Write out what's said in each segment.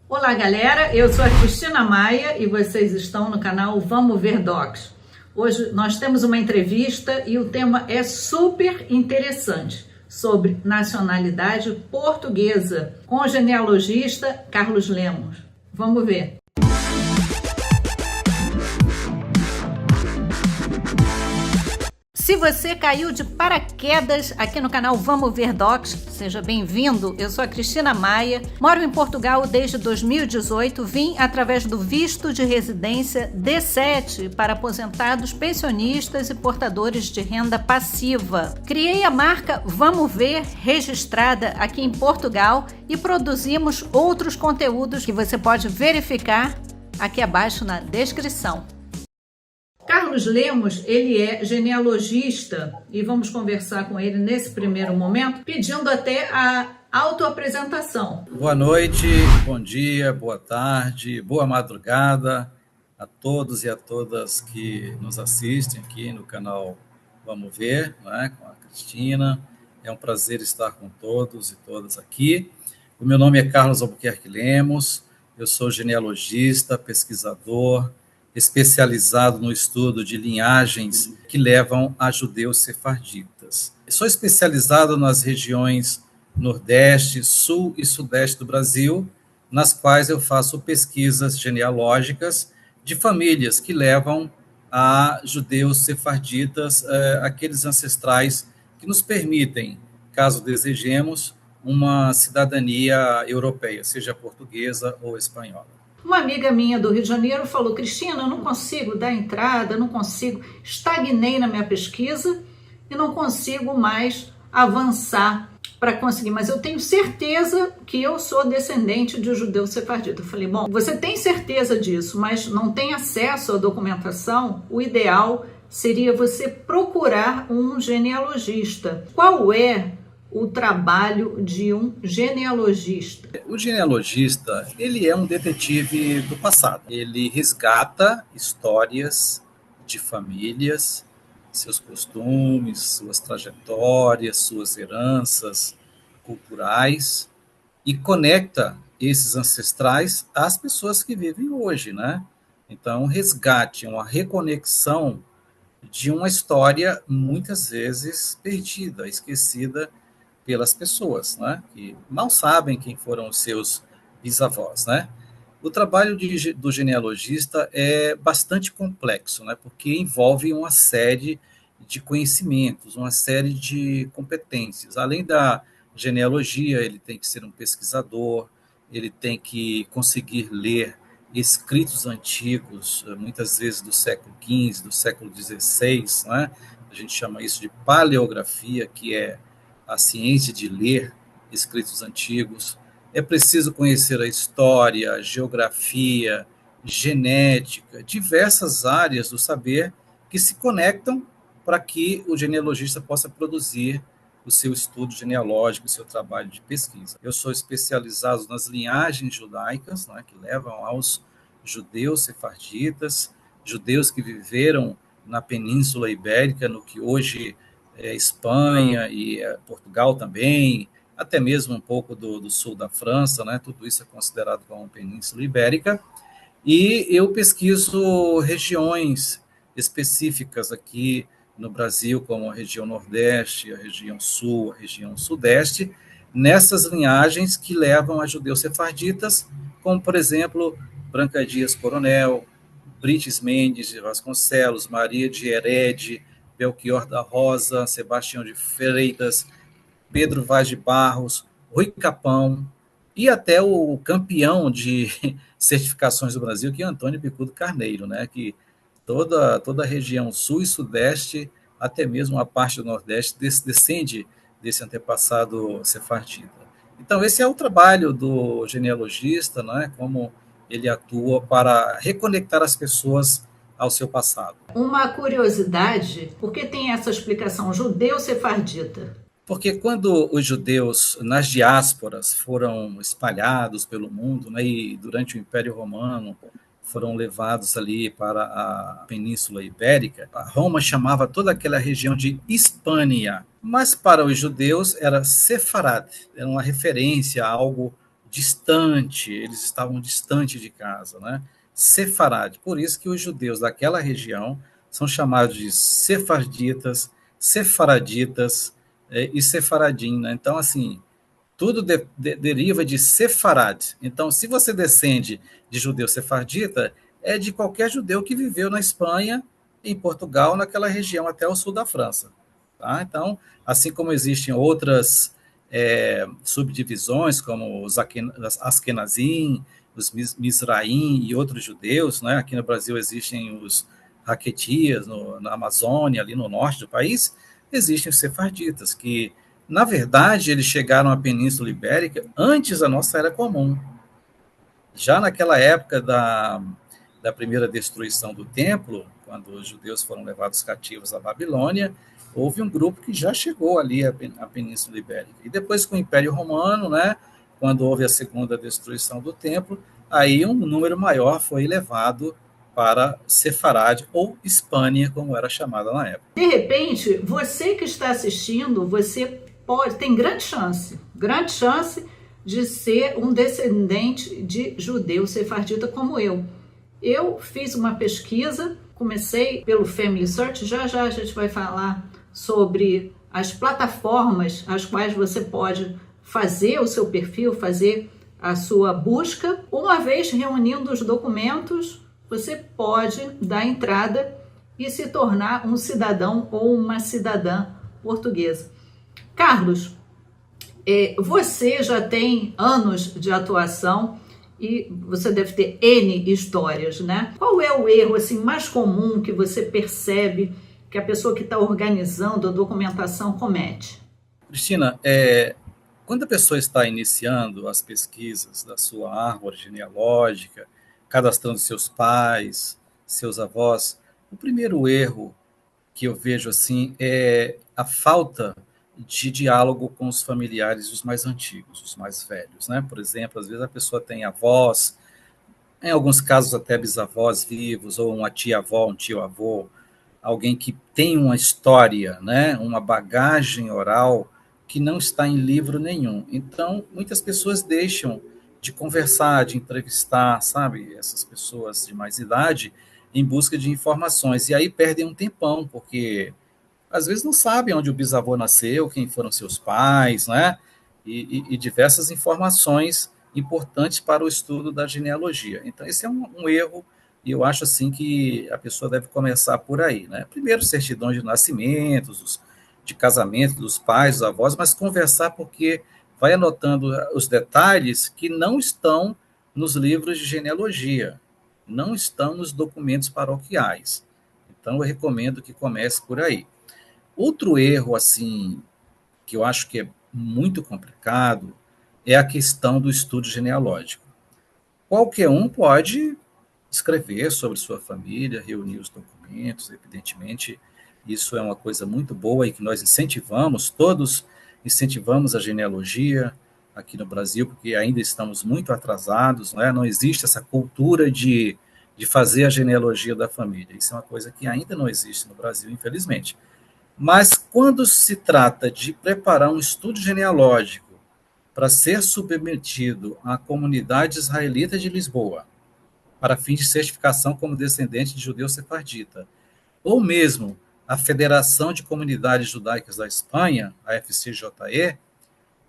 Olá, galera. Eu sou a Cristina Maia e vocês estão no canal Vamos Ver Docs. Hoje nós temos uma entrevista e o tema é super interessante, sobre nacionalidade portuguesa, com o genealogista Carlos Lemos. Vamos ver. Se você caiu de paraquedas aqui no canal Vamos Ver Docs, seja bem-vindo. Eu sou a Cristina Maia, moro em Portugal desde 2018, vim através do visto de residência D7 para aposentados, pensionistas e portadores de renda passiva. Criei a marca Vamos Ver, registrada aqui em Portugal, e produzimos outros conteúdos que você pode verificar aqui abaixo na descrição. Carlos Lemos, ele é genealogista e vamos conversar com ele nesse primeiro momento, pedindo até a autoapresentação. Boa noite, bom dia, boa tarde, boa madrugada a todos e a todas que nos assistem aqui no canal Vamos Ver, né, com a Cristina. É um prazer estar com todos e todas aqui. O meu nome é Carlos Albuquerque Lemos, eu sou genealogista, pesquisador, especializado no estudo de linhagens que levam a judeus sefarditas. Sou especializado nas regiões Nordeste, Sul e Sudeste do Brasil, nas quais eu faço pesquisas genealógicas de famílias que levam a judeus sefarditas, aqueles ancestrais que nos permitem, caso desejemos, uma cidadania europeia, seja portuguesa ou espanhola. Uma amiga minha do Rio de Janeiro falou: Cristina, eu não consigo dar entrada, estagnei na minha pesquisa e não consigo mais avançar para conseguir, mas eu tenho certeza que eu sou descendente de judeu sefardita. Eu falei: bom, você tem certeza disso, mas não tem acesso à documentação? O ideal seria você procurar um genealogista. Qual é o trabalho de um genealogista? O genealogista, ele é um detetive do passado. Ele resgata histórias de famílias, seus costumes, suas trajetórias, suas heranças culturais e conecta esses ancestrais às pessoas que vivem hoje, né? Então, um resgate, uma reconexão de uma história muitas vezes perdida, esquecida pelas pessoas, né, que mal sabem quem foram os seus bisavós, né? O trabalho do genealogista é bastante complexo, né, porque envolve uma série de conhecimentos, uma série de competências. Além da genealogia, ele tem que ser um pesquisador, ele tem que conseguir ler escritos antigos, muitas vezes do século XV, do século XVI, né? A gente chama isso de paleografia, que é a ciência de ler escritos antigos. É preciso conhecer a história, a geografia, genética, diversas áreas do saber que se conectam para que o genealogista possa produzir o seu estudo genealógico, o seu trabalho de pesquisa. Eu sou especializado nas linhagens judaicas, né, que levam aos judeus sefarditas, judeus que viveram na Península Ibérica, no que hoje Espanha e Portugal também, até mesmo um pouco do sul da França, né? Tudo isso é considerado como Península Ibérica. E eu pesquiso regiões específicas aqui no Brasil, como a região Nordeste, a região Sul, a região Sudeste, nessas linhagens que levam a judeus sefarditas, como, por exemplo, Branca Dias Coronel, Brites Mendes de Vasconcelos, Maria de Herede, Belchior da Rosa, Sebastião de Freitas, Pedro Vaz de Barros, Rui Capão, e até o campeão de certificações do Brasil, que é Antônio Bicudo Carneiro, né? Que toda a região sul e sudeste, até mesmo a parte do nordeste, descende desse antepassado sefardita. Então, esse é o trabalho do genealogista, né? Como ele atua para reconectar as pessoas ao seu passado. Uma curiosidade, por que tem essa explicação judeu sefardita? Porque quando os judeus nas diásporas foram espalhados pelo mundo, né, e durante o Império Romano foram levados ali para a Península Ibérica, a Roma chamava toda aquela região de Hispânia, mas para os judeus era Sefarad, era uma referência a algo distante, eles estavam distante de casa, né? Sefarade, por isso que os judeus daquela região são chamados de sefarditas, sefaraditas e sefaradim, né? Então, assim, tudo deriva de Sefarad. Então, se você descende de judeu sefardita, é de qualquer judeu que viveu na Espanha, em Portugal, naquela região até o sul da França. Tá? Então, assim como existem outras subdivisões, como os Askenazim, os Mizraim e outros judeus, né? Aqui no Brasil existem os Raquetias, na Amazônia, ali no norte do país, existem os sefarditas, que na verdade, eles chegaram à Península Ibérica antes da nossa Era Comum. Já naquela época da primeira destruição do templo, quando os judeus foram levados cativos à Babilônia, houve um grupo que já chegou ali à Península Ibérica. E depois com o Império Romano, né, quando houve a segunda destruição do templo, aí um número maior foi levado para Sefarad, ou Hispânia, como era chamada na época. De repente, você que está assistindo, você tem grande chance de ser um descendente de judeu sefardita como eu. Eu fiz uma pesquisa, comecei pelo Family Search, já a gente vai falar sobre as plataformas às quais você pode fazer o seu perfil, fazer a sua busca. Uma vez reunindo os documentos, você pode dar entrada e se tornar um cidadão ou uma cidadã portuguesa. Carlos, você já tem anos de atuação e você deve ter N histórias, né? Qual é o erro assim, mais comum que você percebe que a pessoa que está organizando a documentação comete? Cristina, quando a pessoa está iniciando as pesquisas da sua árvore genealógica, cadastrando seus pais, seus avós, o primeiro erro que eu vejo assim é a falta de diálogo com os familiares, os mais antigos, os mais velhos, né? Por exemplo, às vezes a pessoa tem avós, em alguns casos até bisavós vivos, ou uma tia-avó, um tio-avô, alguém que tem uma história, né? Uma bagagem oral que não está em livro nenhum. Então, muitas pessoas deixam de conversar, de entrevistar, sabe? Essas pessoas de mais idade, em busca de informações. E aí perdem um tempão, porque às vezes não sabem onde o bisavô nasceu, quem foram seus pais, né? E diversas informações importantes para o estudo da genealogia. Então, esse é um erro, e eu acho assim que a pessoa deve começar por aí, né? Primeiro, certidões de nascimentos, de casamento dos pais, dos avós, mas conversar porque vai anotando os detalhes que não estão nos livros de genealogia, não estão nos documentos paroquiais. Então, eu recomendo que comece por aí. Outro erro, assim, que eu acho que é muito complicado, é a questão do estudo genealógico. Qualquer um pode escrever sobre sua família, reunir os documentos, evidentemente, isso é uma coisa muito boa e que nós incentivamos, todos incentivamos a genealogia aqui no Brasil, porque ainda estamos muito atrasados, né? Não existe essa cultura de fazer a genealogia da família. Isso é uma coisa que ainda não existe no Brasil, infelizmente. Mas quando se trata de preparar um estudo genealógico para ser submetido à comunidade israelita de Lisboa, para fins de certificação como descendente de judeu sefardita, ou mesmo a Federação de Comunidades Judaicas da Espanha, a FCJE,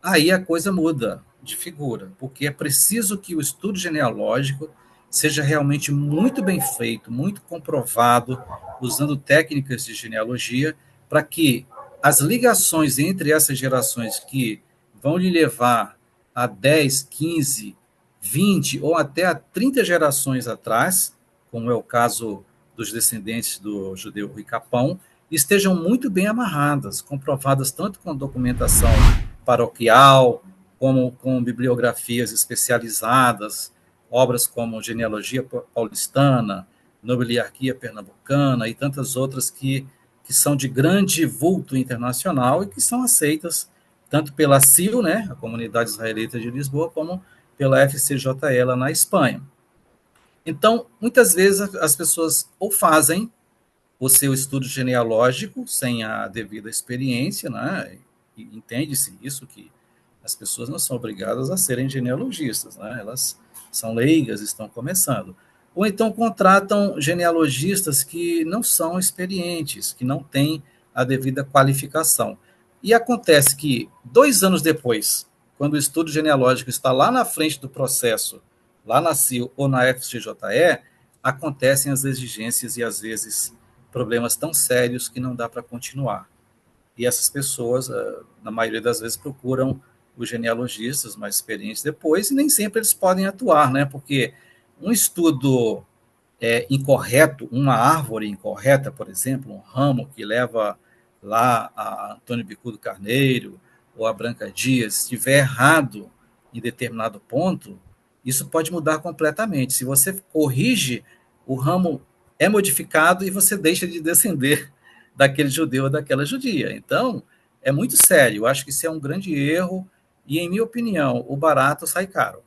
aí a coisa muda de figura, porque é preciso que o estudo genealógico seja realmente muito bem feito, muito comprovado, usando técnicas de genealogia, para que as ligações entre essas gerações que vão lhe levar a 10, 15, 20 ou até a 30 gerações atrás, como é o caso dos descendentes do judeu Rui Capão, estejam muito bem amarradas, comprovadas tanto com documentação paroquial, como com bibliografias especializadas, obras como Genealogia Paulistana, Nobiliarquia Pernambucana e tantas outras que são de grande vulto internacional e que são aceitas tanto pela CIL, né, a Comunidade Israelita de Lisboa, como pela FCJE lá na Espanha. Então, muitas vezes as pessoas ou fazem o seu estudo genealógico sem a devida experiência, né, e entende-se isso, que As pessoas não são obrigadas a serem genealogistas, né? Elas são leigas, estão começando. Ou então contratam genealogistas que não são experientes, que não têm a devida qualificação. E acontece que, 2 anos depois, quando o estudo genealógico está lá na frente do processo, lá na CIL ou na FCJE, acontecem as exigências e, às vezes, problemas tão sérios que não dá para continuar. E essas pessoas, na maioria das vezes, procuram os genealogistas mais experientes depois, e nem sempre eles podem atuar, né? Porque um estudo incorreto, uma árvore incorreta, por exemplo, um ramo que leva lá a Antônio Bicudo Carneiro ou a Branca Dias, se estiver errado em determinado ponto, isso pode mudar completamente. Se você corrige, o ramo é modificado e você deixa de descender daquele judeu ou daquela judia. Então, é muito sério. Eu acho que isso é um grande erro e, em minha opinião, o barato sai caro,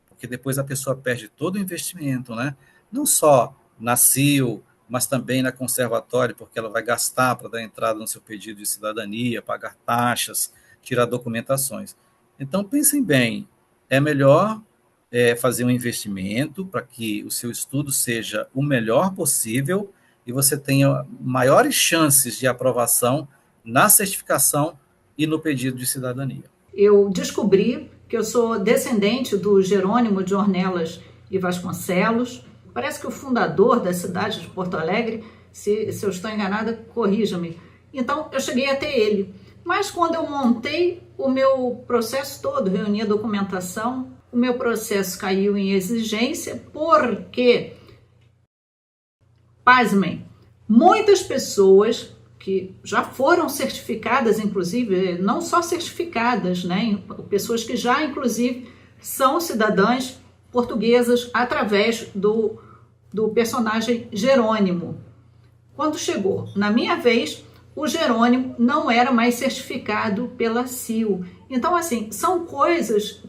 porque depois a pessoa perde todo o investimento, né? Não só na CIL, mas também na conservatória, porque ela vai gastar para dar entrada no seu pedido de cidadania, pagar taxas, tirar documentações. Então, pensem bem, é melhor fazer um investimento para que o seu estudo seja o melhor possível e você tenha maiores chances de aprovação na certificação e no pedido de cidadania. Eu descobri que eu sou descendente do Jerônimo de Ornelas e Vasconcelos. Parece que o fundador da cidade de Porto Alegre, se eu estou enganada, corrija-me. Então, eu cheguei até ele. Mas quando eu montei o meu processo todo, reuni a documentação, o meu processo caiu em exigência, porque, pasmem, muitas pessoas que já foram certificadas, inclusive, não só certificadas, né? Pessoas que já, inclusive, são cidadãs portuguesas através do personagem Jerônimo. Quando chegou na minha vez, o Jerônimo não era mais certificado pela CIL. Então, assim, são coisas,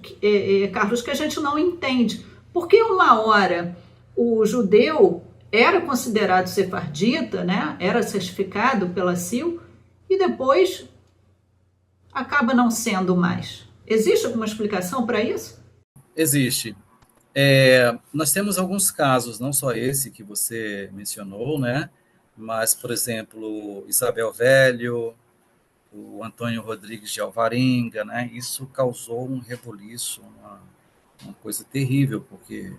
Carlos, que a gente não entende. Porque uma hora o judeu era considerado sefardita, né? Era certificado pela CIL, e depois acaba não sendo mais. Existe alguma explicação para isso? Existe. Nós temos alguns casos, não só esse que você mencionou, né? Mas, por exemplo, Isabel Velho, o Antônio Rodrigues de Alvarenga, né? Isso causou um rebuliço, uma coisa terrível, porque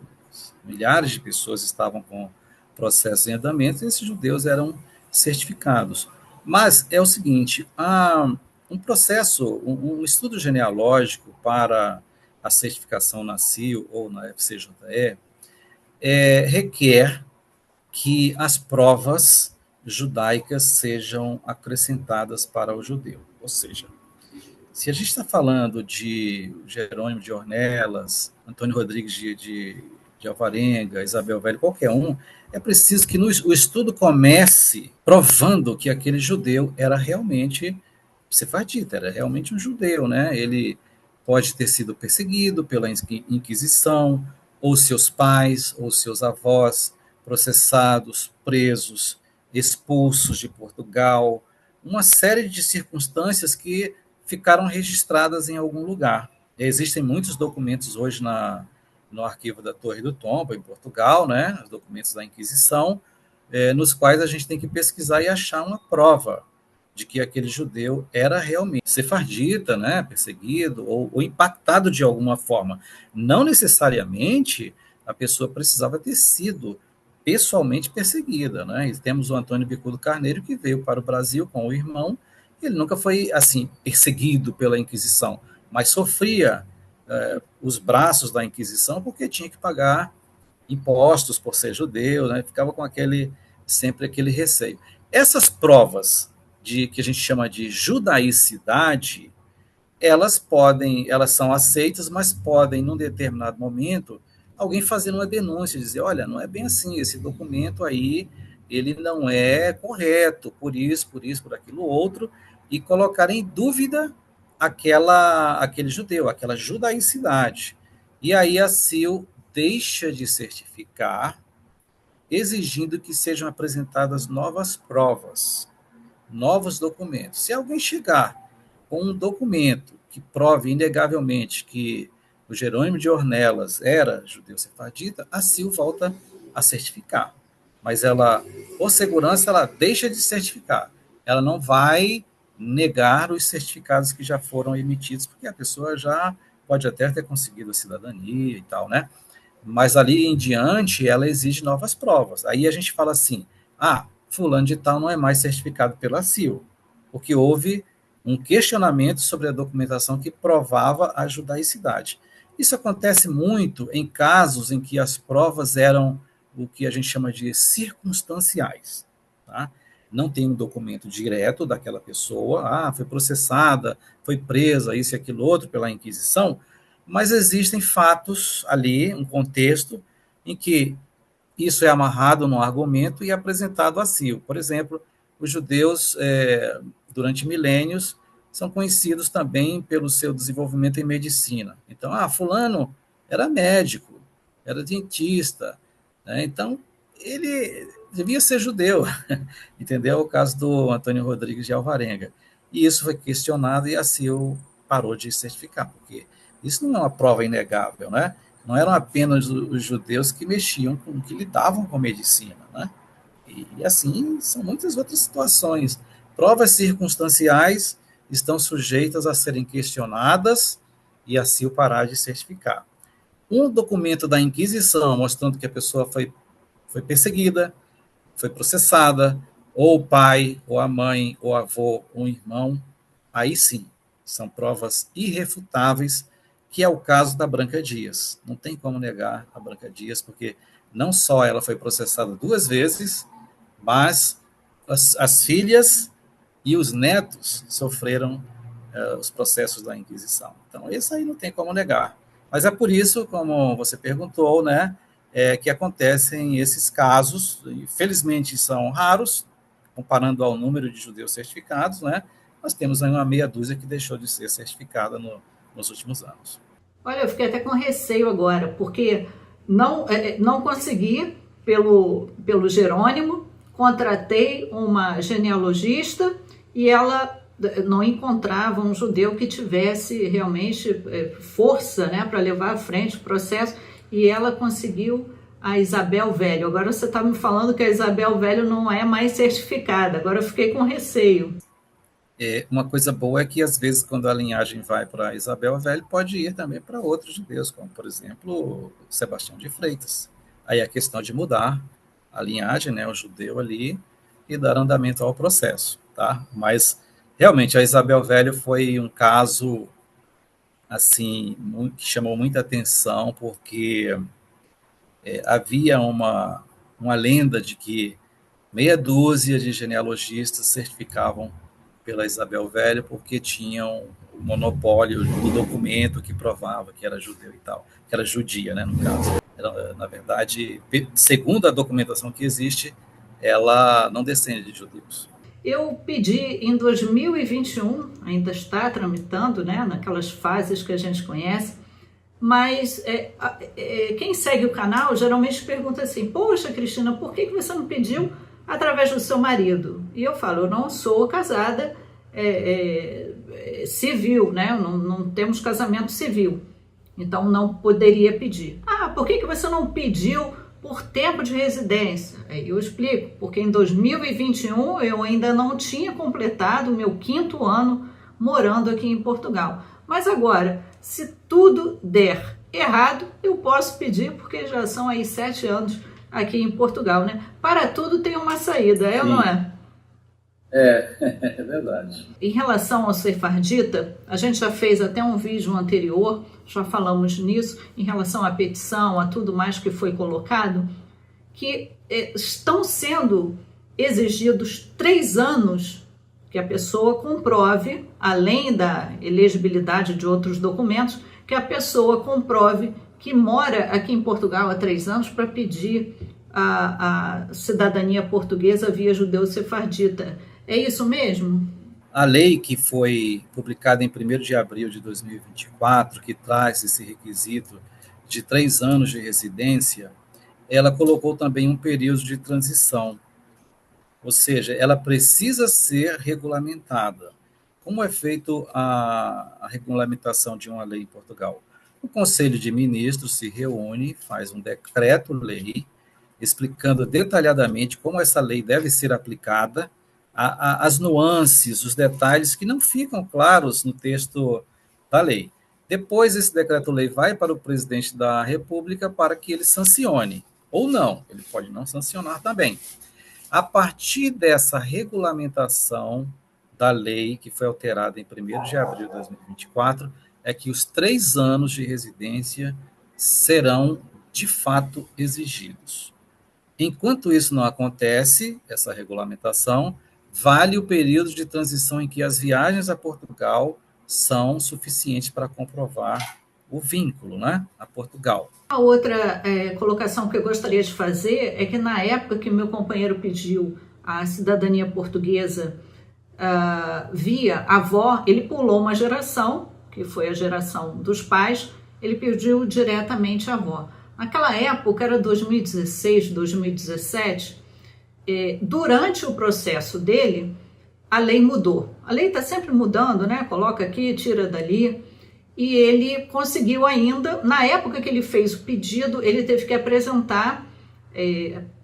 milhares de pessoas estavam com processo em andamento e esses judeus eram certificados. Mas é o seguinte, há um processo, um estudo genealógico para a certificação na CIL ou na FCJE requer que as provas judaicas sejam acrescentadas para o judeu. Ou seja, se a gente está falando de Jerônimo de Ornelas, Antônio Rodrigues de Alvarenga, Isabel Velho, qualquer um, é preciso que o estudo comece provando que aquele judeu era realmente sefardita, era realmente um judeu, né? Ele pode ter sido perseguido pela Inquisição, ou seus pais, ou seus avós, processados, presos, expulsos de Portugal, uma série de circunstâncias que ficaram registradas em algum lugar. Existem muitos documentos hoje no arquivo da Torre do Tombo, em Portugal, né, os documentos da Inquisição, nos quais a gente tem que pesquisar e achar uma prova de que aquele judeu era realmente sefardita, né, perseguido ou impactado de alguma forma. Não necessariamente a pessoa precisava ter sido pessoalmente perseguida, né? E temos o Antônio Bicudo Carneiro, que veio para o Brasil com o irmão. Ele nunca foi assim perseguido pela Inquisição, mas sofria os braços da Inquisição porque tinha que pagar impostos por ser judeu, né? Ficava com sempre aquele receio. Essas provas que a gente chama de judaicidade, elas são aceitas, mas podem, num determinado momento, alguém fazer uma denúncia, dizer, olha, não é bem assim, esse documento aí, ele não é correto, por isso, por aquilo outro, e colocar em dúvida aquele judeu, aquela judaicidade. E aí a CIL deixa de certificar, exigindo que sejam apresentadas novas provas, novos documentos. Se alguém chegar com um documento que prove inegavelmente que o Jerônimo de Ornelas era judeu sefardita, a CIL volta a certificar. Mas ela, por segurança, ela deixa de certificar. Ela não vai negar os certificados que já foram emitidos, porque a pessoa já pode até ter conseguido a cidadania e tal, né? Mas ali em diante, ela exige novas provas. Aí a gente fala assim, fulano de tal não é mais certificado pela CIL, porque houve um questionamento sobre a documentação que provava a judaicidade. Isso acontece muito em casos em que as provas eram o que a gente chama de circunstanciais. Tá? Não tem um documento direto daquela pessoa, foi processada, foi presa, isso e aquilo outro pela Inquisição, mas existem fatos ali, um contexto, em que isso é amarrado no argumento e apresentado a si. Por exemplo, os judeus, durante milênios, são conhecidos também pelo seu desenvolvimento em medicina. Então, fulano era médico, era dentista, né? Então, ele devia ser judeu, entendeu? O caso do Antônio Rodrigues de Alvarenga. E isso foi questionado e a CIL parou de certificar, porque isso não é uma prova inegável, né? Não eram apenas os judeus que mexiam com, que lidavam com medicina, né? E assim, são muitas outras situações. Provas circunstanciais estão sujeitas a serem questionadas e assim o parar de certificar. Um documento da Inquisição mostrando que a pessoa foi perseguida, foi processada, ou o pai, ou a mãe, ou o avô, ou o irmão, aí sim, são provas irrefutáveis, que é o caso da Branca Dias. Não tem como negar a Branca Dias, porque não só ela foi processada 2 vezes, mas as filhas e os netos sofreram os processos da Inquisição. Então, esse aí não tem como negar. Mas é por isso, como você perguntou, né, que acontecem esses casos, e felizmente são raros, comparando ao número de judeus certificados, né, nós temos aí uma meia dúzia que deixou de ser certificada nos últimos anos. Olha, eu fiquei até com receio agora, porque não consegui pelo Jerônimo, contratei uma genealogista e ela não encontrava um judeu que tivesse realmente força, né, para levar à frente o processo, e ela conseguiu a Isabel Velho. Agora você está me falando que a Isabel Velho não é mais certificada, agora eu fiquei com receio. Uma coisa boa é que, às vezes, quando a linhagem vai para Isabel Velho, pode ir também para outros judeus, como, por exemplo, Sebastião de Freitas. Aí é a questão de mudar a linhagem, né, o judeu ali, e dar andamento ao processo. Tá? Mas, realmente, a Isabel Velho foi um caso assim, que chamou muita atenção, porque havia uma lenda de que meia dúzia de genealogistas certificavam pela Isabel Velho porque tinham o monopólio do documento que provava que era judeu e tal, que era judia, né, no caso. Na verdade, segundo a documentação que existe, ela não descende de judeus. Eu pedi em 2021, ainda está tramitando, né, naquelas fases que a gente conhece, mas quem segue o canal geralmente pergunta assim, poxa, Cristina, por que você não pediu através do seu marido? E eu falo, eu não sou casada civil, né? Não temos casamento civil, então não poderia pedir. Por que você não pediu por tempo de residência? Eu explico, porque em 2021 eu ainda não tinha completado o meu 5º ano morando aqui em Portugal. Mas agora, se tudo der errado, eu posso pedir, porque já são aí 7 anos aqui em Portugal, né? Para tudo tem uma saída, ou não é? É verdade. Em relação ao sefardita, a gente já fez até um vídeo anterior, já falamos nisso, em relação à petição, a tudo mais que foi colocado, que estão sendo exigidos 3 anos que a pessoa comprove, além da elegibilidade de outros documentos, que a pessoa comprove que mora aqui em Portugal há 3 anos para pedir a cidadania portuguesa via judeu-sefardita. É isso mesmo? A lei que foi publicada em 1º de abril de 2024, que traz esse requisito de 3 anos de residência, ela colocou também um período de transição. Ou seja, ela precisa ser regulamentada. como é feito a regulamentação de uma lei em Portugal? O Conselho de Ministros se reúne, faz um decreto-lei, explicando detalhadamente como essa lei deve ser aplicada, as nuances, os detalhes que não ficam claros no texto da lei. Depois, esse decreto-lei vai para o presidente da República para que ele sancione, ou não, ele pode não sancionar também. A partir dessa regulamentação da lei, que foi alterada em 1º de abril de 2024, é que os 3 anos de residência serão, de fato, exigidos. Enquanto isso não acontece, essa regulamentação, vale o período de transição em que as viagens a Portugal são suficientes para comprovar o vínculo, né, a Portugal. A outra colocação que eu gostaria de fazer é que na época que meu companheiro pediu a cidadania portuguesa via avó, ele pulou uma geração, que foi a geração dos pais, ele pediu diretamente a avó. Naquela época, era 2016, 2017, durante o processo dele, a lei mudou. A lei está sempre mudando, né? Coloca aqui, tira dali. E ele conseguiu ainda, na época que ele fez o pedido, ele teve que apresentar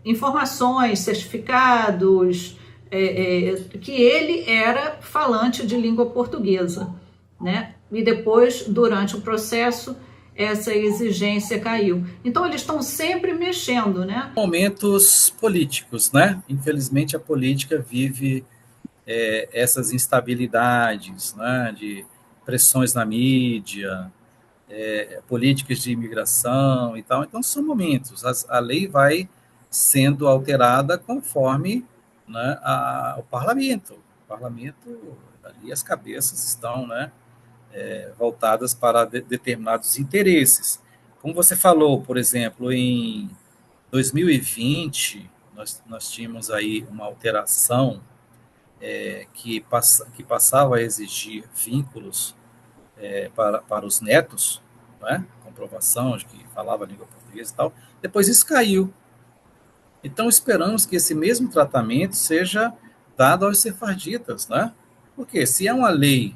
informações, certificados, que ele era falante de língua portuguesa, né? E depois, durante o processo, essa exigência caiu. Então, eles estão sempre mexendo, né? Momentos políticos, né? Infelizmente, a política vive essas instabilidades, né? De pressões na mídia, políticas de imigração e tal. Então, são momentos. A lei vai sendo alterada conforme, né, o parlamento. O parlamento, ali as cabeças estão, né, voltadas para determinados interesses. Como você falou, por exemplo, em 2020, nós tínhamos aí uma alteração que passava a exigir vínculos para os netos, né? Comprovação de que falava a língua portuguesa e tal. Depois isso caiu. Então esperamos que esse mesmo tratamento seja dado aos sefarditas, né? Porque se é uma lei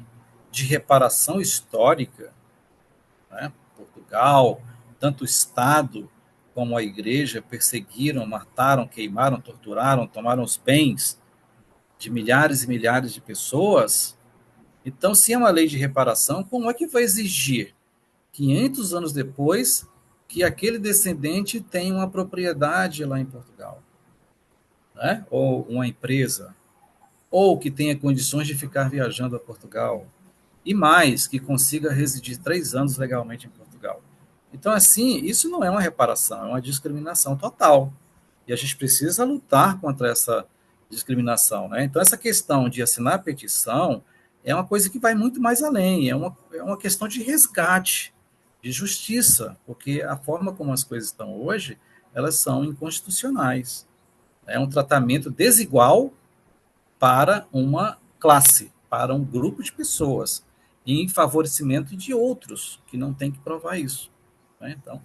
de reparação histórica, né? Portugal, tanto o Estado como a Igreja perseguiram, mataram, queimaram, torturaram, tomaram os bens de milhares e milhares de pessoas. Então, se é uma lei de reparação, como é que vai exigir 500 anos depois que aquele descendente tenha uma propriedade lá em Portugal, né? Ou uma empresa, ou que tenha condições de ficar viajando a Portugal, e mais, que consiga residir 3 anos legalmente em Portugal. Então, assim, isso não é uma reparação, é uma discriminação total. E a gente precisa lutar contra essa discriminação, né? Então, essa questão de assinar a petição é uma coisa que vai muito mais além, é uma questão de resgate, de justiça, porque a forma como as coisas estão hoje, elas são inconstitucionais. É um tratamento desigual para uma classe, para um grupo de pessoas, em favorecimento de outros, que não tem que provar isso, né? Então,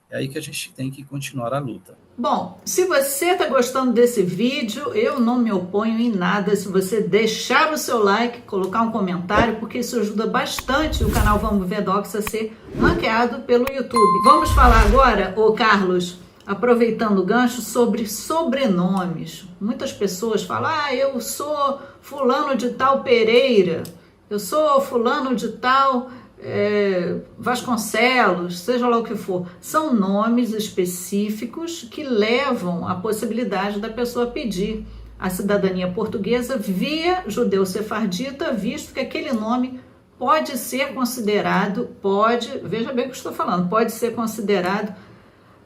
é aí que a gente tem que continuar a luta. Bom, se você está gostando desse vídeo, eu não me oponho em nada se você deixar o seu like, colocar um comentário, porque isso ajuda bastante o canal Vamos Ver Docs a ser ranqueado pelo YouTube. Vamos falar agora, Carlos, aproveitando o gancho, sobre sobrenomes. Muitas pessoas falam, eu sou fulano de tal Pereira, eu sou fulano de tal Vasconcelos, seja lá o que for. São nomes específicos que levam à possibilidade da pessoa pedir a cidadania portuguesa via judeu sefardita, visto que aquele nome pode ser considerado, veja bem o que estou falando, pode ser considerado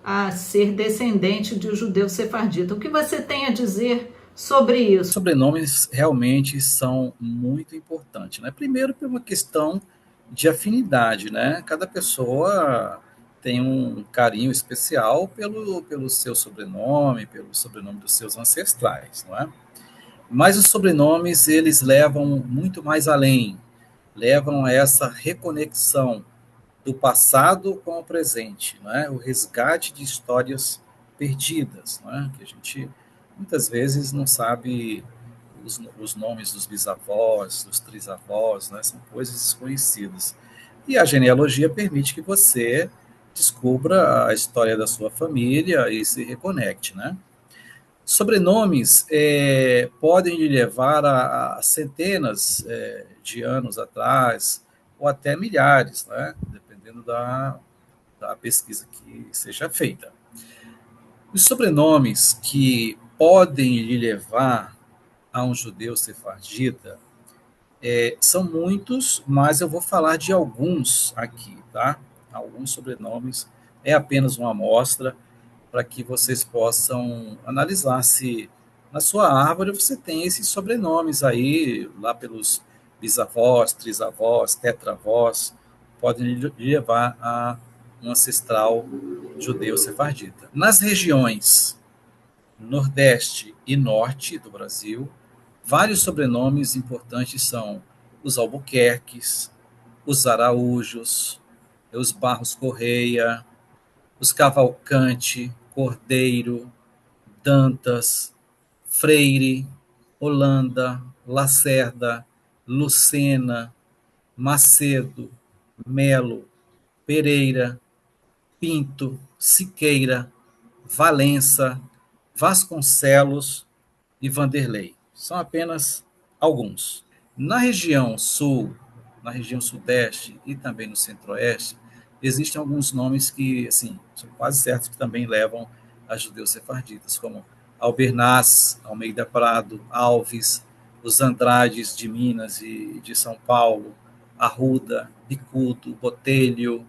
a ser descendente de um judeu sefardita. O que você tem a dizer sobre isso? Sobrenomes realmente são muito importantes, né? Primeiro, por uma questão de afinidade, né? Cada pessoa tem um carinho especial pelo seu sobrenome, pelo sobrenome dos seus ancestrais, não é? Mas os sobrenomes, eles levam muito mais além, levam a essa reconexão do passado com o presente, não é? O resgate de histórias perdidas, não é? Que a gente muitas vezes não sabe os nomes dos bisavós, dos trisavós, né? São coisas desconhecidas. E a genealogia permite que você descubra a história da sua família e se reconecte, né? Sobrenomes podem lhe levar a centenas de anos atrás, ou até milhares, né? Dependendo da pesquisa que seja feita. Os sobrenomes que podem lhe levar a um judeu sefardita são muitos, mas eu vou falar de alguns aqui, tá? Alguns sobrenomes, é apenas uma amostra para que vocês possam analisar se na sua árvore você tem esses sobrenomes aí, lá pelos bisavós, trisavós, tetravós, podem lhe levar a um ancestral judeu sefardita. Nas regiões Nordeste e Norte do Brasil, vários sobrenomes importantes são os Albuquerques, os Araújos, os Barros Correia, os Cavalcante, Cordeiro, Dantas, Freire, Holanda, Lacerda, Lucena, Macedo, Melo, Pereira, Pinto, Siqueira, Valença, Vasconcelos e Vanderlei. São apenas alguns. Na região sul, na região sudeste e também no centro-oeste, existem alguns nomes que, assim, são quase certos que também levam a judeus sefarditas, como Albernaz, Almeida Prado, Alves, os Andrades de Minas e de São Paulo, Arruda, Bicudo, Botelho,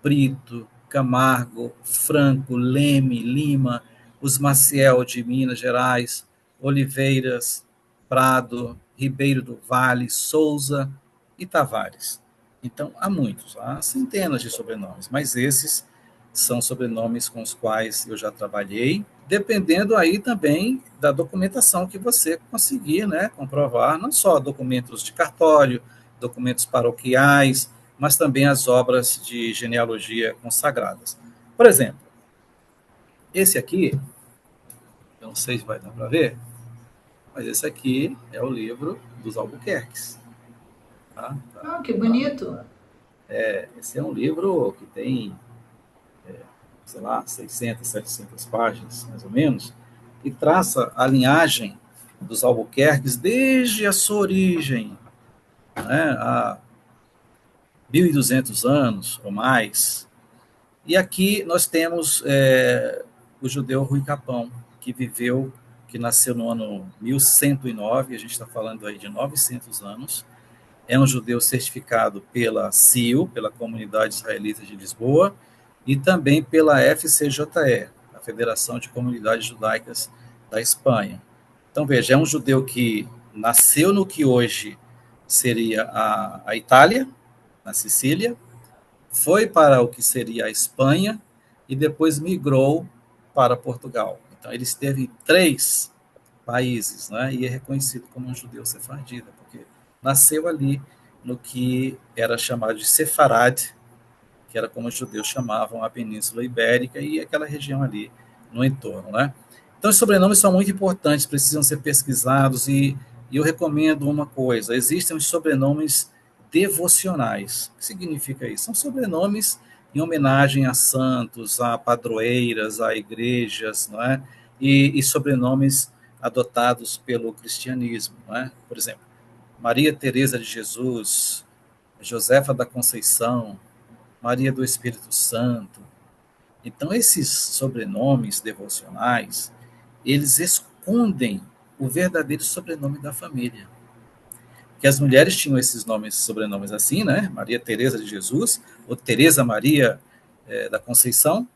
Brito, Camargo, Franco, Leme, Lima, os Maciel de Minas Gerais, Oliveiras, Prado, Ribeiro do Vale, Souza e Tavares. Então, há muitos, há centenas de sobrenomes, mas esses são sobrenomes com os quais eu já trabalhei, dependendo aí também da documentação que você conseguir, né, comprovar, não só documentos de cartório, documentos paroquiais, mas também as obras de genealogia consagradas. Por exemplo, esse aqui, eu não sei se vai dar para ver, mas esse aqui é o livro dos Albuquerques. Tá, que bonito! Esse é um livro que tem, sei lá, 600, 700 páginas, mais ou menos, e traça a linhagem dos Albuquerques desde a sua origem, né, há 1.200 anos ou mais. E aqui nós temos o judeu Rui Capão, que nasceu no ano 1109, a gente está falando aí de 900 anos, é um judeu certificado pela CIO, pela Comunidade Israelita de Lisboa, e também pela FCJE, a Federação de Comunidades Judaicas da Espanha. Então, veja, é um judeu que nasceu no que hoje seria a Itália, na Sicília, foi para o que seria a Espanha e depois migrou para Portugal. Então, ele esteve em 3 países, né? E é reconhecido como um judeu sefardita, porque nasceu ali no que era chamado de Sefarad, que era como os judeus chamavam a Península Ibérica e aquela região ali no entorno, né? Então, os sobrenomes são muito importantes, precisam ser pesquisados e eu recomendo uma coisa, existem os sobrenomes devocionais. O que significa isso? São sobrenomes em homenagem a santos, a padroeiras, a igrejas, não é? E sobrenomes adotados pelo cristianismo, não é? Por exemplo, Maria Teresa de Jesus, Josefa da Conceição, Maria do Espírito Santo. Então, esses sobrenomes devocionais, eles escondem o verdadeiro sobrenome da família. Que as mulheres tinham esses nomes, sobrenomes assim, né? Maria Teresa de Jesus, ou Teresa Maria da Conceição,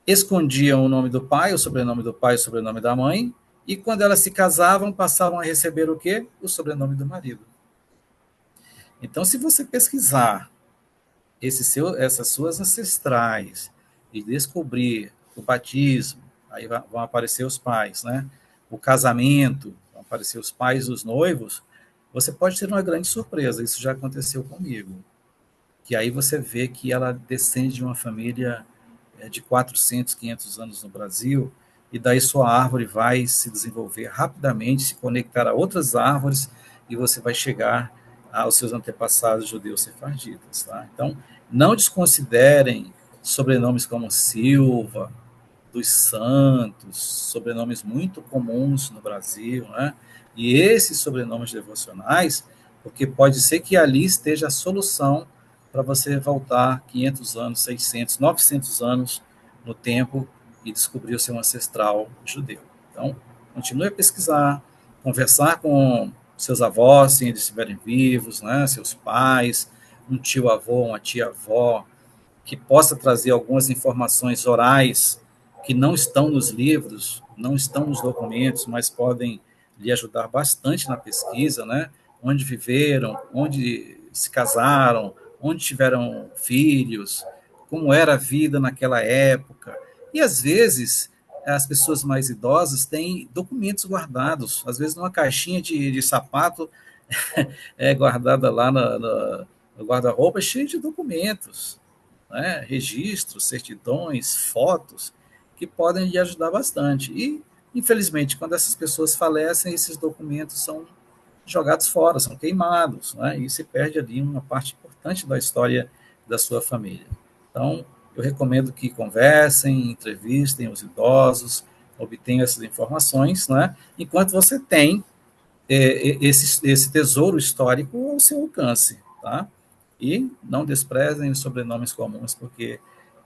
escondiam o nome do pai, o sobrenome do pai, o sobrenome da mãe, e quando elas se casavam, passavam a receber o quê? O sobrenome do marido. Então, se você pesquisar essas suas ancestrais e descobrir o batismo, aí vão aparecer os pais, né? O casamento, vão aparecer os pais dos noivos, você pode ter uma grande surpresa, isso já aconteceu comigo, que aí você vê que ela descende de uma família de 400, 500 anos no Brasil, e daí sua árvore vai se desenvolver rapidamente, se conectar a outras árvores, e você vai chegar aos seus antepassados judeus sefarditas. Tá? Então, não desconsiderem sobrenomes como Silva, dos Santos, sobrenomes muito comuns no Brasil, né? E esses sobrenomes devocionais, porque pode ser que ali esteja a solução para você voltar 500 anos, 600, 900 anos no tempo e descobrir o seu ancestral judeu. Então, continue a pesquisar, conversar com seus avós, se eles estiverem vivos, né? Seus pais, um tio-avô, uma tia-avó, que possa trazer algumas informações orais que não estão nos livros, não estão nos documentos, mas podem lhe ajudar bastante na pesquisa, né? Onde viveram, onde se casaram, onde tiveram filhos, como era a vida naquela época. E, às vezes, as pessoas mais idosas têm documentos guardados, às vezes numa caixinha de sapato guardada lá no guarda-roupa, cheio de documentos, né, registros, certidões, fotos, que podem lhe ajudar bastante. E, infelizmente, quando essas pessoas falecem, esses documentos são jogados fora, são queimados, né, e se perde ali uma parte importante da história da sua família. Então, eu recomendo que conversem, entrevistem os idosos, obtenham essas informações, né, enquanto você tem esse tesouro histórico ao seu alcance, tá? E não desprezem os sobrenomes comuns, porque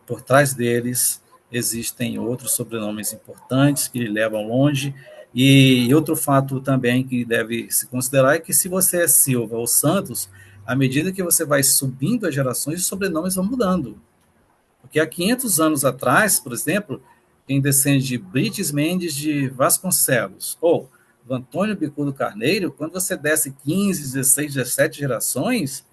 por trás deles existem outros sobrenomes importantes que lhe levam longe. E outro fato também que deve se considerar é que se você é Silva ou Santos, à medida que você vai subindo as gerações, os sobrenomes vão mudando. Porque há 500 anos atrás, por exemplo, quem descende de Brites Mendes de Vasconcelos, ou do Antônio Bicudo Carneiro, quando você desce 15, 16, 17 gerações,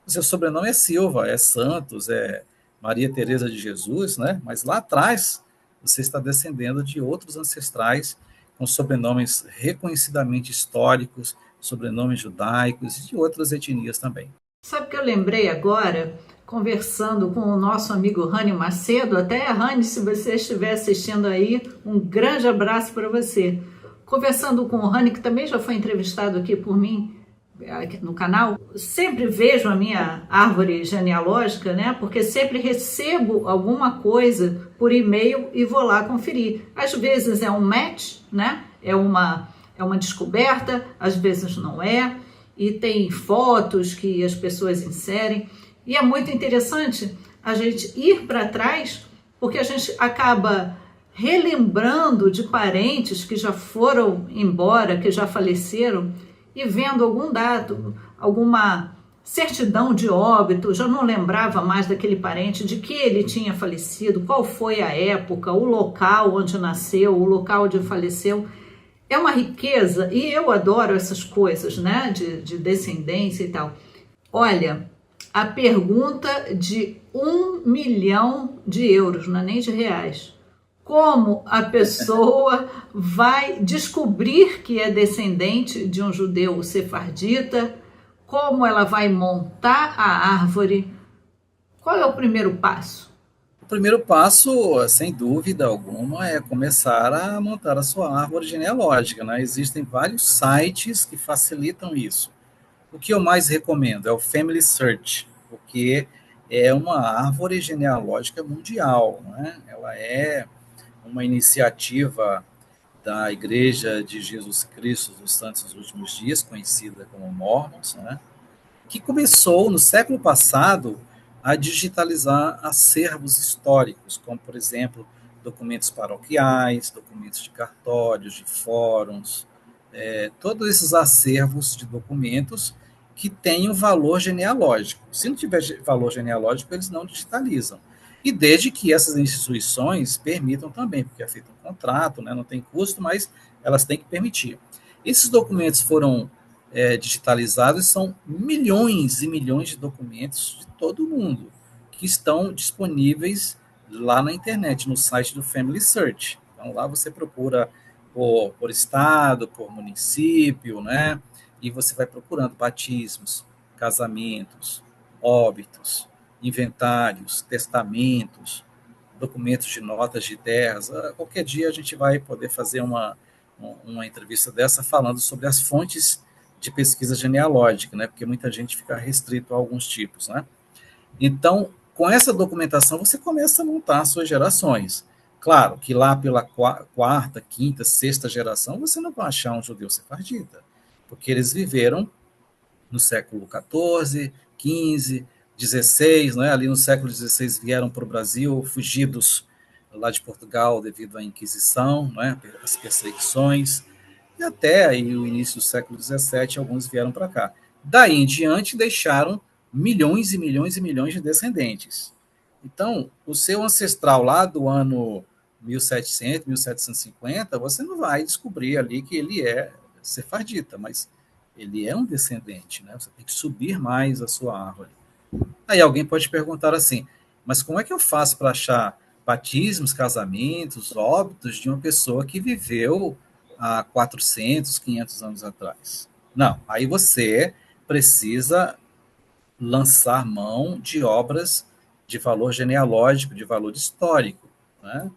o seu sobrenome é Silva, é Santos, é Maria Teresa de Jesus, né? Mas lá atrás você está descendendo de outros ancestrais com sobrenomes reconhecidamente históricos, sobrenomes judaicos e de outras etnias também. Sabe o que eu lembrei agora, conversando com o nosso amigo Rani Macedo? Até, Rani, se você estiver assistindo aí, um grande abraço para você. Conversando com o Rani, que também já foi entrevistado aqui por mim, aqui no canal, sempre vejo a minha árvore genealógica, né? Porque sempre recebo alguma coisa por e-mail e vou lá conferir. Às vezes é um match, né? É uma descoberta, às vezes não é. E tem fotos que as pessoas inserem. E é muito interessante a gente ir para trás, porque a gente acaba relembrando de parentes que já foram embora, que já faleceram, e vendo algum dado, alguma certidão de óbito, já não lembrava mais daquele parente, de que ele tinha falecido, qual foi a época, o local onde nasceu, o local onde faleceu. É uma riqueza, e eu adoro essas coisas, né, de descendência e tal. Olha, a pergunta de 1 milhão de euros, não é nem de reais. Como a pessoa vai descobrir que é descendente de um judeu sefardita? Como ela vai montar a árvore? Qual é o primeiro passo? O primeiro passo, sem dúvida alguma, é começar a montar a sua árvore genealógica, né? Existem vários sites que facilitam isso. O que eu mais recomendo é o Family Search, porque é uma árvore genealógica mundial, né? Ela é uma iniciativa da Igreja de Jesus Cristo dos Santos dos Últimos Dias, conhecida como Mormons, né? Que começou no século passado a digitalizar acervos históricos, como, por exemplo, documentos paroquiais, documentos de cartórios, de fóruns, todos esses acervos de documentos que têm um valor genealógico. Se não tiver valor genealógico, eles não digitalizam. E desde que essas instituições permitam também, porque é feito um contrato, né, não tem custo, mas elas têm que permitir. Esses documentos foram digitalizados, são milhões e milhões de documentos de todo o mundo que estão disponíveis lá na internet, no site do Family Search. Então, lá você procura por estado, por município, né? E você vai procurando batismos, casamentos, óbitos, inventários, testamentos, documentos de notas de terras. Qualquer dia a gente vai poder fazer uma entrevista dessa falando sobre as fontes de pesquisa genealógica, né? Porque muita gente fica restrito a alguns tipos, né? Então, com essa documentação, você começa a montar suas gerações. Claro que lá pela quarta, quinta, sexta geração, você não vai achar um judeu sefardita, porque eles viveram no século XIV, XV, XVI, né? Ali no século XVI vieram para o Brasil fugidos lá de Portugal devido à Inquisição, né? As perseguições, e até aí o início do século XVII alguns vieram para cá. Daí em diante deixaram milhões e milhões e milhões de descendentes. Então, o seu ancestral lá do ano 1700, 1750, você não vai descobrir ali que ele é sefardita, mas ele é um descendente, né? Você tem que subir mais a sua árvore. Aí alguém pode perguntar assim, mas como é que eu faço para achar batismos, casamentos, óbitos de uma pessoa que viveu há 400, 500 anos atrás? Não, aí você precisa lançar mão de obras de valor genealógico, de valor histórico, né?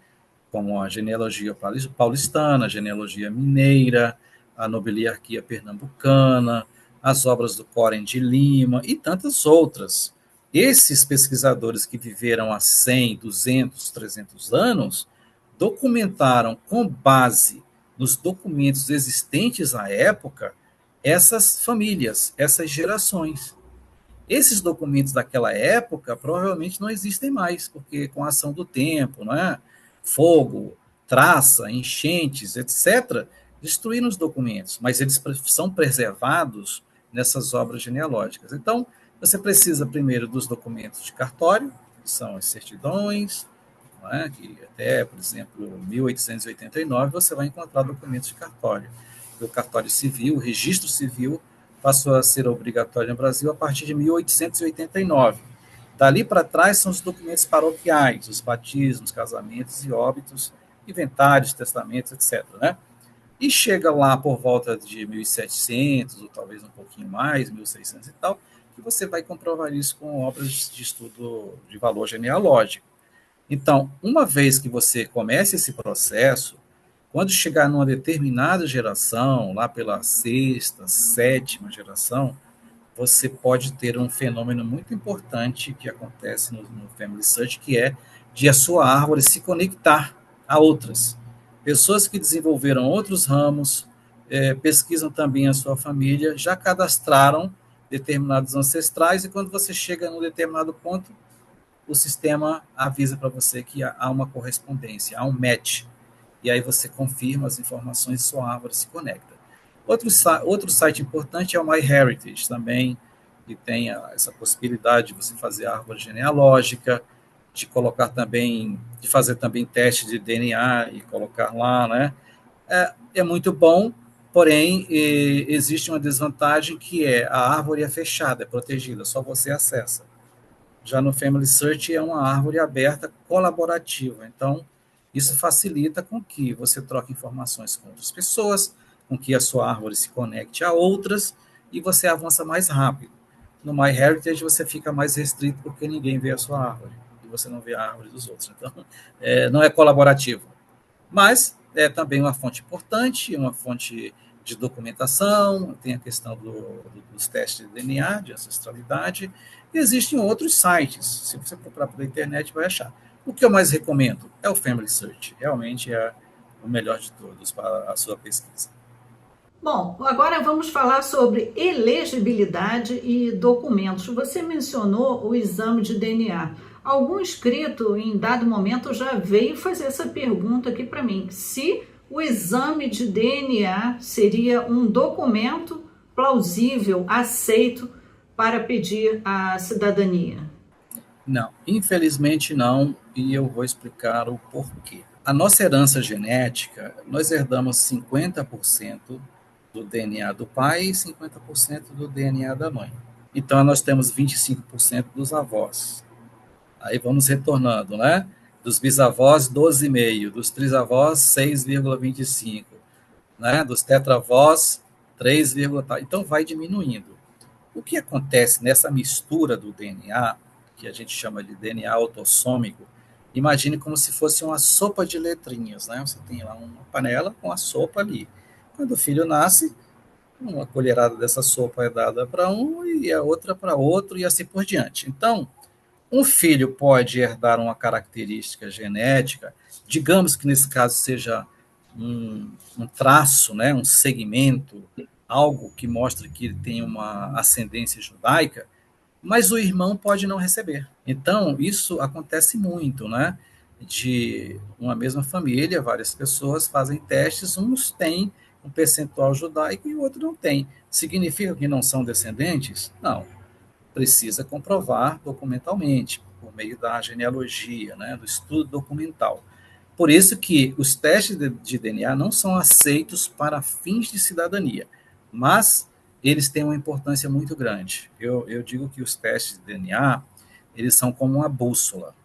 Como a genealogia paulistana, a genealogia mineira, a nobiliarquia pernambucana, as obras do Corem de Lima e tantas outras. Esses pesquisadores que viveram há 100, 200, 300 anos documentaram com base nos documentos existentes à época essas famílias, essas gerações. Esses documentos daquela época provavelmente não existem mais, porque com a ação do tempo, né, fogo, traça, enchentes, etc., destruíram os documentos, mas eles são preservados nessas obras genealógicas. Então, você precisa primeiro dos documentos de cartório, que são as certidões, né, que até, por exemplo, 1889, você vai encontrar documentos de cartório. O cartório civil, o registro civil, passou a ser obrigatório no Brasil a partir de 1889. Dali para trás são os documentos paroquiais, os batismos, casamentos e óbitos, inventários, testamentos, etc., né? E chega lá por volta de 1700, ou talvez um pouquinho mais, 1600 e tal, que você vai comprovar isso com obras de estudo de valor genealógico. Então, uma vez que você comece esse processo, quando chegar numa determinada geração, lá pela sexta, sétima geração, você pode ter um fenômeno muito importante que acontece no Family Search, que é de a sua árvore se conectar a outras. Pessoas que desenvolveram outros ramos, pesquisam também a sua família, já cadastraram determinados ancestrais, e quando você chega num determinado ponto, o sistema avisa para você que há uma correspondência, há um match, e aí você confirma as informações e sua árvore se conecta. Outro site importante é o MyHeritage também, que tem essa possibilidade de você fazer árvore genealógica, de colocar também, de fazer também teste de DNA e colocar lá, né? É muito bom, porém existe uma desvantagem que a árvore é fechada, é protegida, só você acessa. Já no Family Search é uma árvore aberta colaborativa, então isso facilita com que você troque informações com outras pessoas, com que a sua árvore se conecte a outras e você avança mais rápido. No MyHeritage você fica mais restrito porque ninguém vê a sua árvore e você não vê a árvore dos outros. Então, não é colaborativo. Mas é também uma fonte importante, uma fonte de documentação, tem a questão dos testes de DNA, de ancestralidade, e existem outros sites. Se você procurar pela internet, vai achar. O que eu mais recomendo é o Family Search. Realmente é o melhor de todos para a sua pesquisa. Bom, agora vamos falar sobre elegibilidade e documentos. Você mencionou o exame de DNA. Algum inscrito, em dado momento, já veio fazer essa pergunta aqui para mim. Se o exame de DNA seria um documento plausível, aceito para pedir a cidadania? Não, infelizmente não, e eu vou explicar o porquê. A nossa herança genética, nós herdamos 50% do DNA do pai e 50% do DNA da mãe. Então, nós temos 25% dos avós. Aí vamos retornando, né? Dos bisavós, 12,5%. Dos trisavós, 6,25%. Né? Dos tetravós, 3, então vai diminuindo. O que acontece nessa mistura do DNA, que a gente chama de DNA autossômico, Imagine como se fosse uma sopa de letrinhas, né? Você tem lá uma panela com a sopa ali. Quando o filho nasce, uma colherada dessa sopa é dada para um e a outra para outro e assim por diante. Então, um filho pode herdar uma característica genética, digamos que nesse caso seja um traço, né, um segmento, algo que mostra que ele tem uma ascendência judaica, mas o irmão pode não receber. Então, isso acontece muito, né? De uma mesma família, várias pessoas fazem testes, uns têm um percentual judaico e o outro não tem. Significa que não são descendentes? Não. Precisa comprovar documentalmente, por meio da genealogia, né, do estudo documental. Por isso que os testes de DNA não são aceitos para fins de cidadania, mas eles têm uma importância muito grande. Eu digo que os testes de DNA, eles são como uma bússola.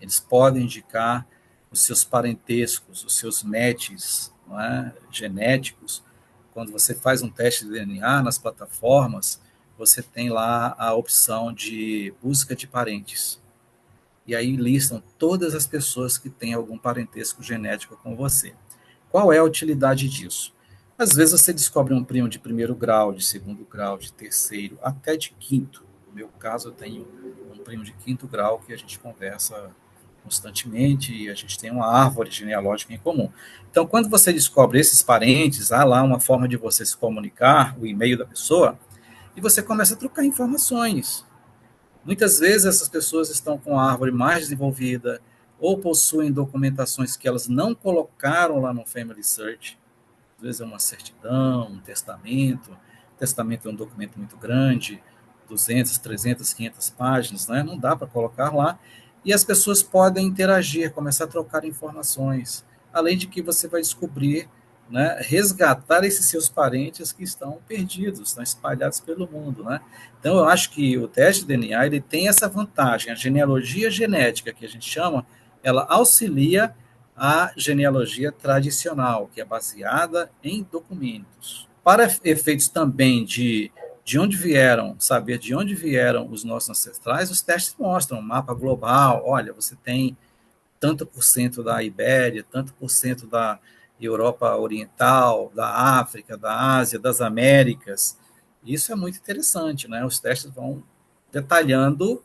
Eles podem indicar os seus parentescos, os seus matches, não é, genéticos. Quando você faz um teste de DNA nas plataformas, você tem lá a opção de busca de parentes. E aí listam todas as pessoas que têm algum parentesco genético com você. Qual é a utilidade disso? Às vezes você descobre um primo de primeiro grau, de segundo grau, de terceiro, até de quinto. No meu caso, eu tenho um primo de quinto grau que a gente conversa constantemente e a gente tem uma árvore genealógica em comum. Então, quando você descobre esses parentes, há lá uma forma de você se comunicar, o e-mail da pessoa, e você começa a trocar informações. Muitas vezes essas pessoas estão com a árvore mais desenvolvida ou possuem documentações que elas não colocaram lá no Family Search. Às vezes é uma certidão, um testamento. O testamento é um documento muito grande, 200, 300, 500 páginas, né? Não dá para colocar lá. E as pessoas podem interagir, começar a trocar informações. Além de que você vai descobrir, né, resgatar esses seus parentes que estão perdidos, estão espalhados pelo mundo, né? Então, eu acho que o teste de DNA ele tem essa vantagem. A genealogia genética, que a gente chama, ela auxilia a genealogia tradicional, que é baseada em documentos. Para efeitos também de onde vieram, saber de onde vieram os nossos ancestrais, os testes mostram um mapa global. Olha, você tem tanto por cento da Ibéria, tanto por cento da Europa Oriental, da África, da Ásia, das Américas. Isso é muito interessante, né? Os testes vão detalhando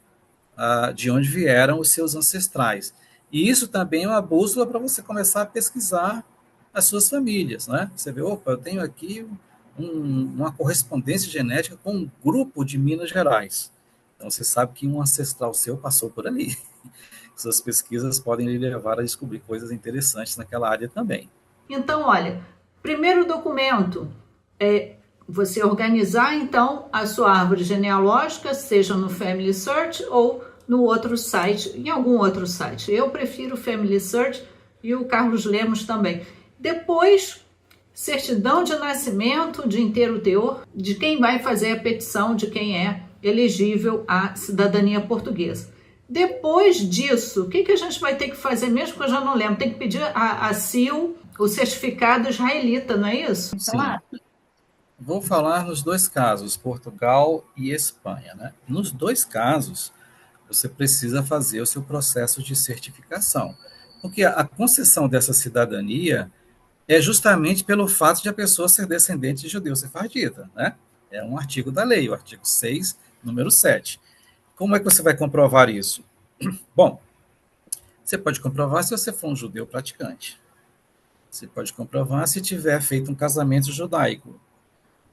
de onde vieram os seus ancestrais. E isso também é uma bússola para você começar a pesquisar as suas famílias, né? Você vê, opa, eu tenho aqui uma correspondência genética com um grupo de Minas Gerais. Então você sabe que um ancestral seu passou por ali. Suas pesquisas podem lhe levar a descobrir coisas interessantes naquela área também. Então, olha, primeiro documento é você organizar, então, a sua árvore genealógica, seja no Family Search ou no outro site, em algum outro site. Eu prefiro o Family Search e o Carlos Lemos também. Depois, certidão de nascimento de inteiro teor de quem vai fazer a petição, de quem é elegível à cidadania portuguesa. Depois disso, o que a gente vai ter que fazer, mesmo que eu já não lembro? Tem que pedir a CIL, o certificado israelita, não é isso? Sim. Vou falar nos dois casos, Portugal e Espanha, né? Nos dois casos, você precisa fazer o seu processo de certificação, porque a concessão dessa cidadania é justamente pelo fato de a pessoa ser descendente de judeu sefardita, né? É um artigo da lei, o artigo 6, número 7. Como é que você vai comprovar isso? Bom, você pode comprovar se você for um judeu praticante. Você pode comprovar se tiver feito um casamento judaico.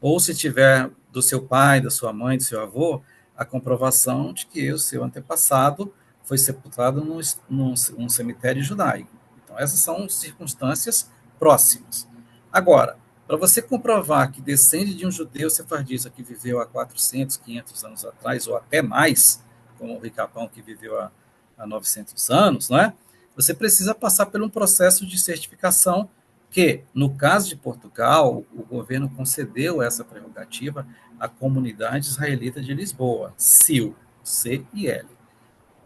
Ou se tiver do seu pai, da sua mãe, do seu avô, a comprovação de que o seu antepassado foi sepultado num cemitério judaico. Então, essas são circunstâncias próximas. Agora, para você comprovar que descende de um judeu sefardita que viveu há 400, 500 anos atrás, ou até mais, como o Ricapão que viveu há 900 anos, não é? Você precisa passar por um processo de certificação que, no caso de Portugal, o governo concedeu essa prerrogativa à comunidade israelita de Lisboa, CIL, C-I-L.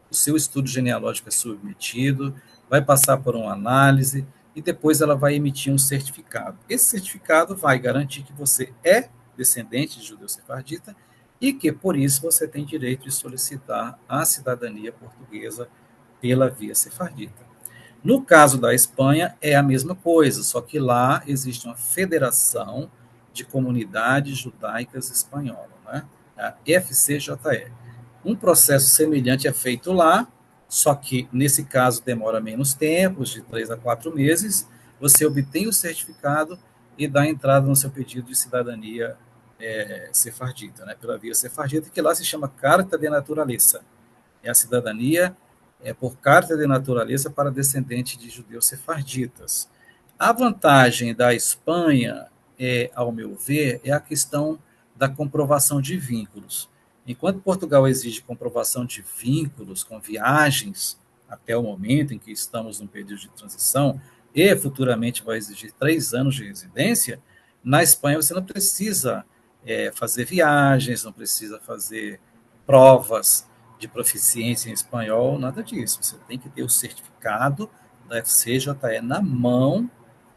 O seu estudo genealógico é submetido, vai passar por uma análise e depois ela vai emitir um certificado. Esse certificado vai garantir que você é descendente de judeu sefardita e que, por isso, você tem direito de solicitar a cidadania portuguesa pela via sefardita. No caso da Espanha, é a mesma coisa, só que lá existe uma federação de comunidades judaicas espanholas, né? A FCJE. Um processo semelhante é feito lá, só que nesse caso demora menos tempo, de 3 a 4 meses, você obtém o certificado e dá entrada no seu pedido de cidadania sefardita, né? Pela via sefardita, que lá se chama Carta de Naturaleza. É a cidadania por carta de natureza para descendentes de judeus sefarditas. A vantagem da Espanha, ao meu ver, é a questão da comprovação de vínculos. Enquanto Portugal exige comprovação de vínculos com viagens até o momento em que estamos num período de transição e futuramente vai exigir 3 anos de residência, na Espanha você não precisa fazer viagens, não precisa fazer provas de proficiência em espanhol, nada disso. Você tem que ter o certificado da FCJE na mão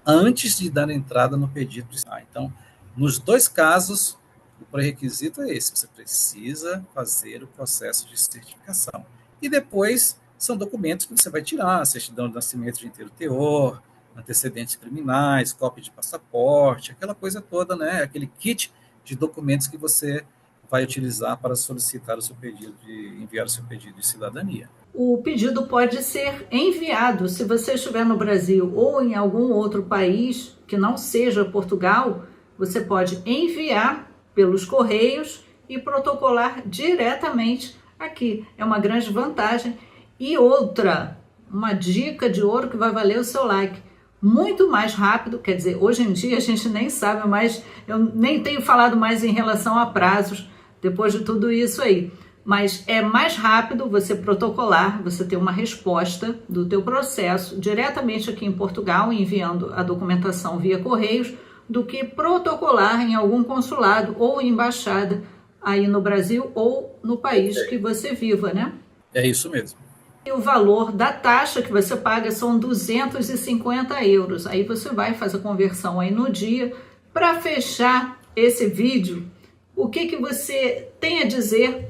antes de dar entrada no pedido de... Então, nos 2 casos, o pré-requisito é esse, você precisa fazer o processo de certificação. E depois, são documentos que você vai tirar, certidão de nascimento de inteiro teor, antecedentes criminais, cópia de passaporte, aquela coisa toda, né? Aquele kit de documentos que você vai utilizar para solicitar o seu pedido enviar o seu pedido de cidadania. O pedido pode ser enviado, se você estiver no Brasil ou em algum outro país que não seja Portugal, você pode enviar pelos correios e protocolar diretamente aqui. É uma grande vantagem. E outra, uma dica de ouro que vai valer o seu like. Muito mais rápido, quer dizer, hoje em dia a gente nem sabe mais, eu nem tenho falado mais em relação a prazos, depois de tudo isso aí. Mas é mais rápido você protocolar, você ter uma resposta do teu processo diretamente aqui em Portugal, enviando a documentação via correios, do que protocolar em algum consulado ou embaixada aí no Brasil ou no país que você viva, né? É isso mesmo. E o valor da taxa que você paga são 250 euros. Aí você vai fazer a conversão aí no dia. Para fechar esse vídeo, o que você tem a dizer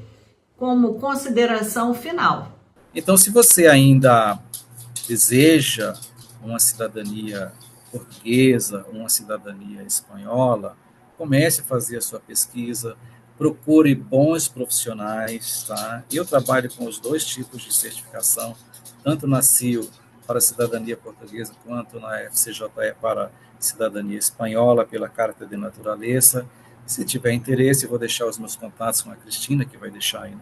como consideração final? Então, se você ainda deseja uma cidadania portuguesa, uma cidadania espanhola, comece a fazer a sua pesquisa, procure bons profissionais, tá? Eu trabalho com os 2 tipos de certificação, tanto na CIO para cidadania portuguesa, quanto na FCJE para cidadania espanhola, pela Carta de Naturaleza. Se tiver interesse, eu vou deixar os meus contatos com a Cristina, que vai deixar aí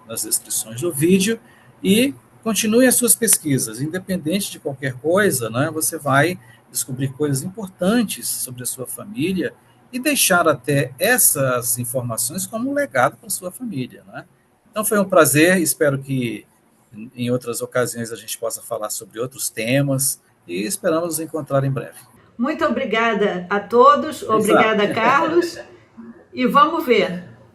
nas descrições do vídeo, e continue as suas pesquisas. Independente de qualquer coisa, né, você vai descobrir coisas importantes sobre a sua família e deixar até essas informações como um legado para a sua família, né? Então foi um prazer, espero que em outras ocasiões a gente possa falar sobre outros temas e esperamos nos encontrar em breve. Muito obrigada a todos, obrigada, Carlos, e vamos ver.